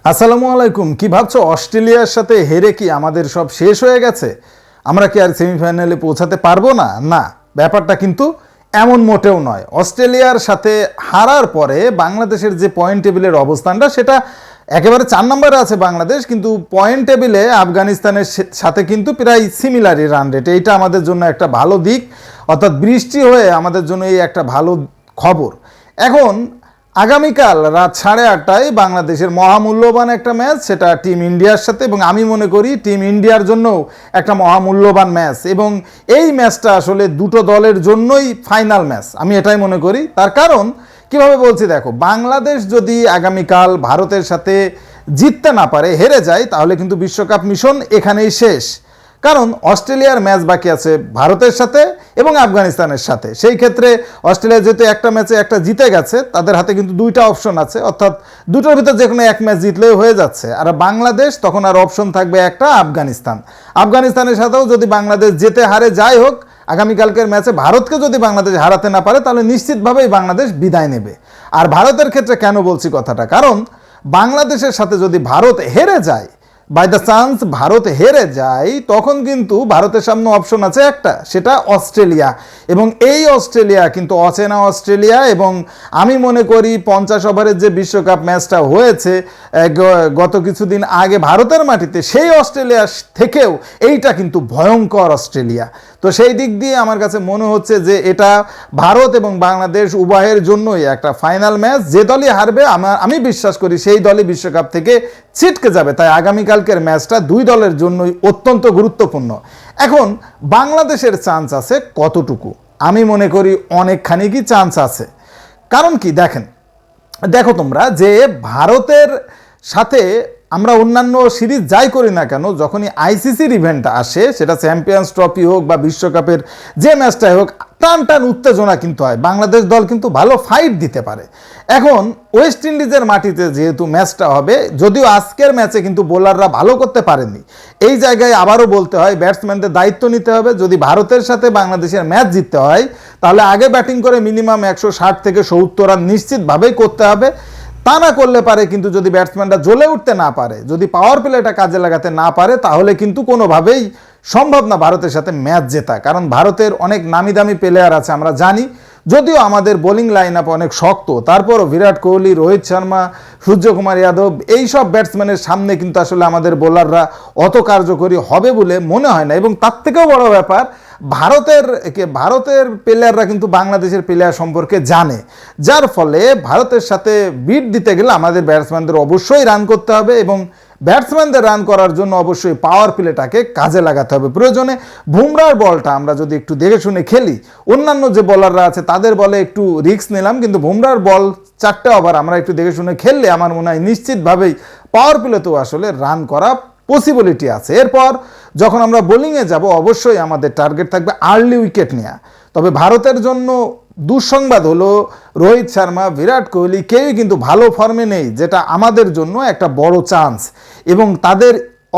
আসসালামু আলাইকুম। কি ভাবছো অস্ট্রেলিয়ার সাথে হেরে কি আমাদের সব শেষ হয়ে গেছে? আমরা কি আর সেমিফাইনালে পৌঁছাতে পারবো না? না, ব্যাপারটা কিন্তু এমন মোটেও নয়। অস্ট্রেলিয়ার সাথে হারার পরে বাংলাদেশের যে পয়েন্ট টেবিলের অবস্থানটা সেটা একেবারে 4 নম্বরে আছে বাংলাদেশ, কিন্তু পয়েন্ট টেবিলে আফগানিস্তানের সাথে কিন্তু প্রায় সিমিলারই রান রেট। এইটা আমাদের জন্য একটা ভালো দিক, অর্থাৎ বৃষ্টি হয়ে আমাদের জন্য এই একটা ভালো খবর। এখন আগামীকাল রাত 8:30টায় বাংলাদেশের মহামূল্যবান একটা ম্যাচ, সেটা টিম ইন্ডিয়ার সাথে, এবং আমি মনে করি টিম ইন্ডিয়ার জন্যও একটা মহামূল্যবান ম্যাচ, এবং এই ম্যাচটা আসলে দুটো দলের জন্যই ফাইনাল ম্যাচ, আমি এটাই মনে করি। তার কারণ কিভাবে বলছি দেখো, বাংলাদেশ যদি আগামীকাল ভারতের সাথে জিততে না পারে, হেরে যায়, তাহলে কিন্তু বিশ্বকাপ মিশন এখানেই শেষ। কারণ অস্ট্রেলিয়ার ম্যাচ বাকি আছে ভারতের সাথে এবং আফগানিস্তানের সাথে। সেই ক্ষেত্রে অস্ট্রেলিয়া যেহেতু একটা ম্যাচে একটা জিতে গেছে, তাদের হাতে কিন্তু দুইটা অপশন আছে, অর্থাৎ দুটোর ভিতর যে কোনো এক ম্যাচ জিতলেই হয়ে যাচ্ছে। আর বাংলাদেশ তখন আর অপশন থাকবে একটা, আফগানিস্তানের সাথেও যদি বাংলাদেশ জেতে হারে যাই হোক, আগামীকালকের ম্যাচে ভারতকে যদি বাংলাদেশ হারাতে না পারে, তাহলে নিশ্চিতভাবেই বাংলাদেশ বিদায় নেবে। আর ভারতের ক্ষেত্রে কেন বলছি কথাটা, কারণ বাংলাদেশের সাথে যদি ভারত হেরে যায়, বাই দ্য চান্স ভারত হেরে যায়, তখন কিন্তু ভারতের সামনে অপশন আছে একটা, সেটা অস্ট্রেলিয়া। এবং এই অস্ট্রেলিয়া কিন্তু অচেনা অস্ট্রেলিয়া, এবং আমি মনে করি 50 ওভারের যে বিশ্বকাপ ম্যাচটা হয়েছে গত কিছুদিন আগে ভারতের মাটিতে, সেই অস্ট্রেলিয়া থেকেও এইটা কিন্তু ভয়ঙ্কর অস্ট্রেলিয়া। তো সেই দিক দিয়ে আমার কাছে মনে হচ্ছে যে এটা ভারত এবং বাংলাদেশ উভয়ের জন্যই একটা ফাইনাল ম্যাচ। যে দলই হারবে আমি বিশ্বাস করি সেই দলই বিশ্বকাপ থেকে ছিটকে যাবে। তাই আগামীকালকের ম্যাচটা দুই দলের জন্যই অত্যন্ত গুরুত্বপূর্ণ। এখন বাংলাদেশের চান্স আছে কতটুকু? আমি মনে করি অনেকখানি কি চান্স আছে। কারণ কি দেখো তোমরা, যে ভারতের সাথে আমরা অন্যান্য সিরিজ যাই করি না কেন, যখনই আইসিসির ইভেন্ট আসে, সেটা চ্যাম্পিয়ন্স ট্রফি হোক বা বিশ্বকাপের যে ম্যাচটাই হোক, টান উত্তেজনা কিন্তু হয়, বাংলাদেশ দল কিন্তু ভালো ফাইট দিতে পারে। এখন ওয়েস্ট ইন্ডিজের মাটিতে যেহেতু ম্যাচটা হবে, যদিও আজকের ম্যাচে কিন্তু বোলাররা ভালো করতে পারেনি, এই জায়গায় আবারও বলতে হয় ব্যাটসম্যানদের দায়িত্ব নিতে হবে। যদি ভারতের সাথে বাংলাদেশের ম্যাচ জিততে হয়, তাহলে আগে ব্যাটিং করে মিনিমাম 160 থেকে 70 রান নিশ্চিতভাবেই করতে হবে। তা না করলে পারে কিন্তু, যদি ব্যাটসম্যানরা জ্বলে উঠতে না পারে, যদি পাওয়ার প্লেটা কাজে লাগাতে না পারে, তাহলে কিন্তু কোনোভাবেই সম্ভব না ভারতের সাথে ম্যাচ জেতা। কারণ ভারতের অনেক নামি দামি প্লেয়ার আছে আমরা জানি, যদিও আমাদের বোলিং লাইন আপ অনেক শক্ত, তারপরও বিরাট কোহলি, রোহিত শর্মা, সূর্যকুমার যাদব, এই সব ব্যাটসম্যানের সামনে কিন্তু আসলে আমাদের বোলাররা অত কার্যকরী হবে বলে মনে হয় না। এবং তার থেকেও বড় ব্যাপার, ভারতের প্লেয়াররা কিন্তু বাংলাদেশের প্লেয়ার সম্পর্কে জানে, যার ফলে ভারতের সাথে বিট দিতে গেলে আমাদের ব্যাটসম্যানদের অবশ্যই রান করতে হবে, এবং ব্যাটসম্যানদের রান করার জন্য অবশ্যই পাওয়ার প্লেটাকে কাজে লাগাতে হবে। প্রয়োজনে বুমরার বলটা আমরা যদি একটু দেখে শুনে খেলি, অন্যান্য যে বোলাররা আছে তাদের বলে একটু রিস্ক নিলাম, কিন্তু বুমরার বল 4টে ওভার আমরা একটু দেখে শুনে খেললে আমার মনে হয় নিশ্চিতভাবেই পাওয়ার প্লেতেও আসলে রান করা পসিবিলিটি আছে। এরপর যখন আমরা বোলিংয়ে যাব, অবশ্যই আমাদের টার্গেট থাকবে আর্লি উইকেট নেওয়া। তবে ভারতের জন্য দুঃসংবাদ হলো, রোহিত শর্মা, বিরাট কোহলি কেউই কিন্তু ভালো ফর্মে নেই, যেটা আমাদের জন্য একটা বড় চান্স। এবং তাদের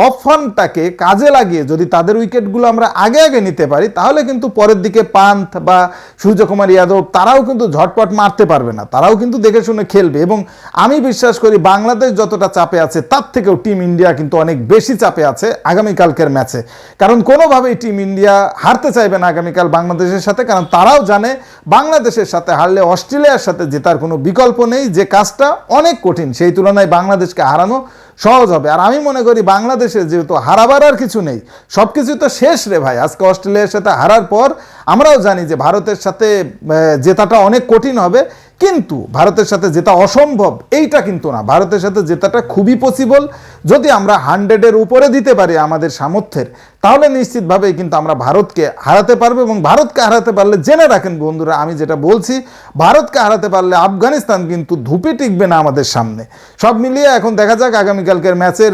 অফ ফর্মটাকে কাজে লাগিয়ে যদি তাদের উইকেটগুলো আমরা আগে নিতে পারি, তাহলে কিন্তু পরের দিকে পান্থ বা সূর্যকুমার যাদব তারাও কিন্তু ঝটপট মারতে পারবে না, তারাও কিন্তু দেখে শুনে খেলবে। এবং আমি বিশ্বাস করি বাংলাদেশ যতটা চাপে আছে, তার থেকেও টিম ইন্ডিয়া কিন্তু অনেক বেশি চাপে আছে আগামীকালকের ম্যাচে। কারণ কোনোভাবেই টিম ইন্ডিয়া হারতে চাইবে না আগামীকাল বাংলাদেশের সাথে, কারণ তারাও জানে বাংলাদেশের সাথে হারলে অস্ট্রেলিয়ার সাথে জেতার কোনো বিকল্প নেই, যে কাজটা অনেক কঠিন, সেই তুলনায় বাংলাদেশকে হারানো সহজ হবে। আর আমি মনে করি বাংলাদেশের যেহেতু হারাবার আর কিছু নেই, সব কিছু তো শেষ রে ভাই। আজকে অস্ট্রেলিয়ার সাথে হারার পর আমরাও জানি যে ভারতের সাথে জেতাটা অনেক কঠিন হবে, কিন্তু ভারতের সাথে জেতা অসম্ভব এইটা কিন্তু না, ভারতের সাথে জেতাটা খুবই পসিবল। যদি আমরা 100-এর উপরে দিতে পারি আমাদের সামর্থ্যের, তাহলে নিশ্চিতভাবেই কিন্তু আমরা ভারতকে হারাতে পারবো। এবং ভারতকে হারাতে পারলে জেনে রাখেন বন্ধুরা, আমি যেটা বলছি, ভারতকে হারাতে পারলে আফগানিস্তান কিন্তু ধুপি টিকবে না আমাদের সামনে। সব মিলিয়ে এখন দেখা যাক আগামীকালকের ম্যাচের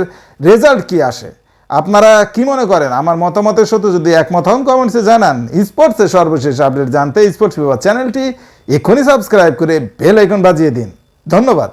রেজাল্ট কি আসে। আপনারা কি মনে করেন? আমার মতামতের সাথে যদি একমত হন, কমেন্টসে জানান। স্পোর্টসের সর্বশেষ আপডেট জানতে স্পোর্টস ফিভার চ্যানেলটি এক্ষুনি সাবস্ক্রাইব করে বেল আইকন বাজিয়ে দিন। ধন্যবাদ।